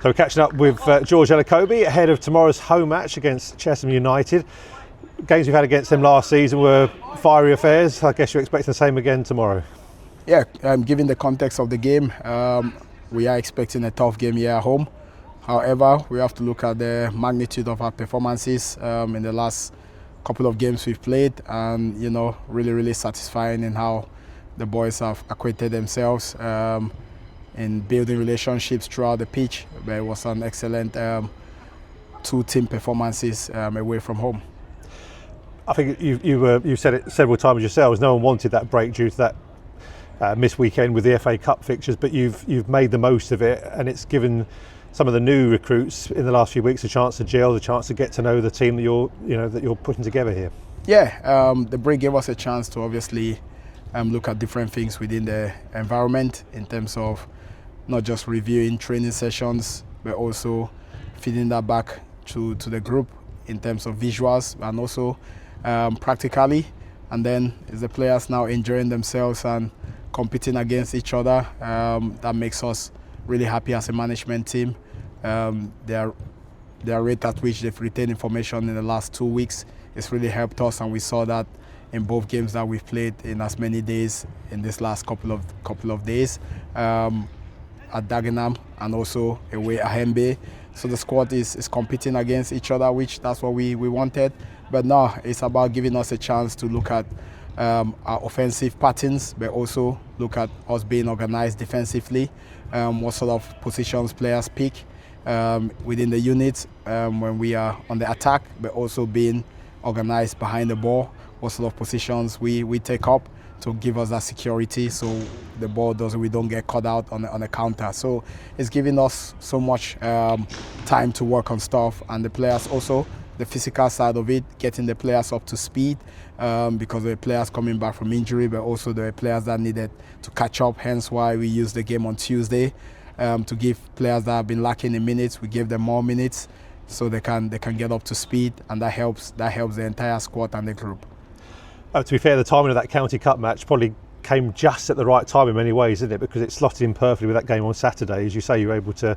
So we're catching up with George Elokobi ahead of tomorrow's home match against Chesham United. Games we've had against them last season were fiery affairs. I guess you're expecting the same again tomorrow. Yeah, given the context of the game, we are expecting a tough game here at home. However, we have to look at the magnitude of our performances in the last couple of games we've played, and really satisfying in how the boys have acquitted themselves in building relationships throughout the pitch. But it was an excellent two team performances away from home. I think you said it several times yourselves. No one wanted that break due to that missed weekend with the FA Cup fixtures, but you've made the most of it, and it's given some of the new recruits in the last few weeks a chance to gel, the chance to get to know the team that you're putting together here. Yeah, the break gave us a chance to obviously look at different things within the environment in terms of not just reviewing training sessions, but also feeding that back to the group in terms of visuals and also practically. And then is the players now enjoying themselves and competing against each other. That makes us really happy as a management team. Their rate at which they've retained information in the last 2 weeks has really helped us, and we saw that in both games that we've played in as many days in this last couple of days at Dagenham and also away at Hembe. So the squad is competing against each other, which that's what we wanted. But now it's about giving us a chance to look at our offensive patterns, but also look at us being organised defensively, what sort of positions players pick within the units when we are on the attack, but also being organised behind the ball, what sort of positions we take up to give us that security so the ball we don't get caught out on a counter. So it's giving us so much time to work on stuff, and the players also, the physical side of it, getting the players up to speed because the players coming back from injury, but also the players that needed to catch up, hence why we used the game on Tuesday to give players that have been lacking in minutes, we gave them more minutes so they can get up to speed, and that helps the entire squad and the group. To be fair, the timing of that County Cup match probably came just at the right time in many ways, didn't it? Because it slotted in perfectly with that game on Saturday. As you say, you were able to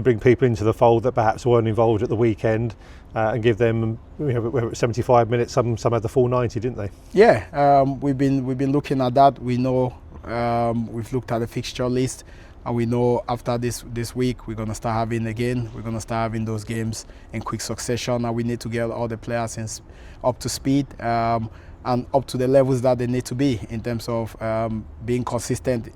bring people into the fold that perhaps weren't involved at the weekend and give them, whether it's 75 minutes, some had the full 90, didn't they? Yeah, we've been looking at that. We know we've looked at the fixture list, and we know after this week we're going to start having those games in quick succession, and we need to get all the players up to speed and up to the levels that they need to be in terms of being consistent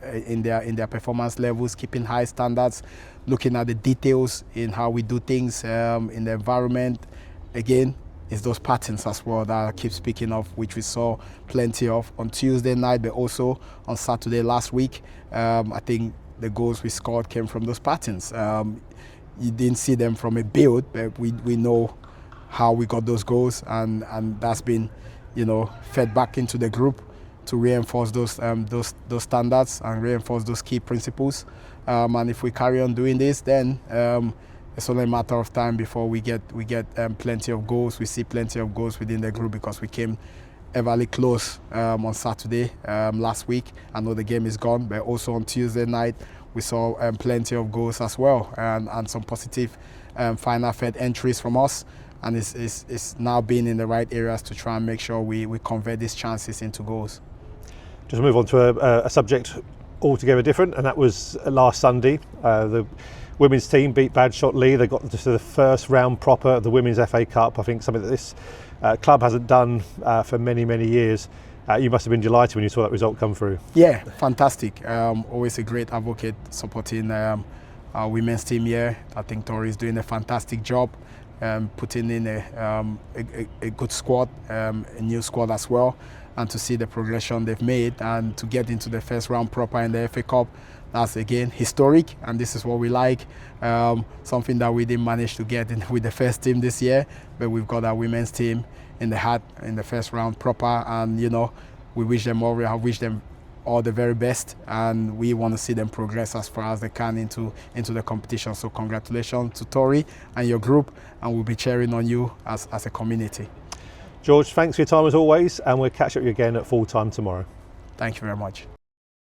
in their performance levels, keeping high standards, looking at the details in how we do things in the environment. Again, it's those patterns as well that I keep speaking of, which we saw plenty of on Tuesday night, but also on Saturday last week. I think the goals we scored came from those patterns. You didn't see them from a build, but we know how we got those goals, and that's been fed back into the group to reinforce those standards and reinforce those key principles. And if we carry on doing this, then it's only a matter of time before we get plenty of goals. We see plenty of goals within the group because we came everly close on Saturday last week. I know the game is gone, but also on Tuesday night we saw plenty of goals as well, and some positive final third entries from us. And it's now being in the right areas to try and make sure we convert these chances into goals. Just move on to a subject altogether different, and that was last Sunday. The women's team beat Badshot Lee. They got to the first round proper of the Women's FA Cup. I think something that this club hasn't done for many years. You must have been delighted when you saw that result come through. Yeah, fantastic. Always a great advocate supporting our women's team here. I think Tori is doing a fantastic job. Putting in a good squad, a new squad as well, and to see the progression they've made and to get into the first round proper in the FA Cup, that's again historic, and this is what we like. Something that we didn't manage to get in with the first team this year, but we've got our women's team in the first round proper, and we wish them all the very best, and we want to see them progress as far as they can into the competition. So congratulations to Tori and your group, and we'll be cheering on you as a community. George, thanks for your time as always, and we'll catch up with you again at full time tomorrow. Thank you very much.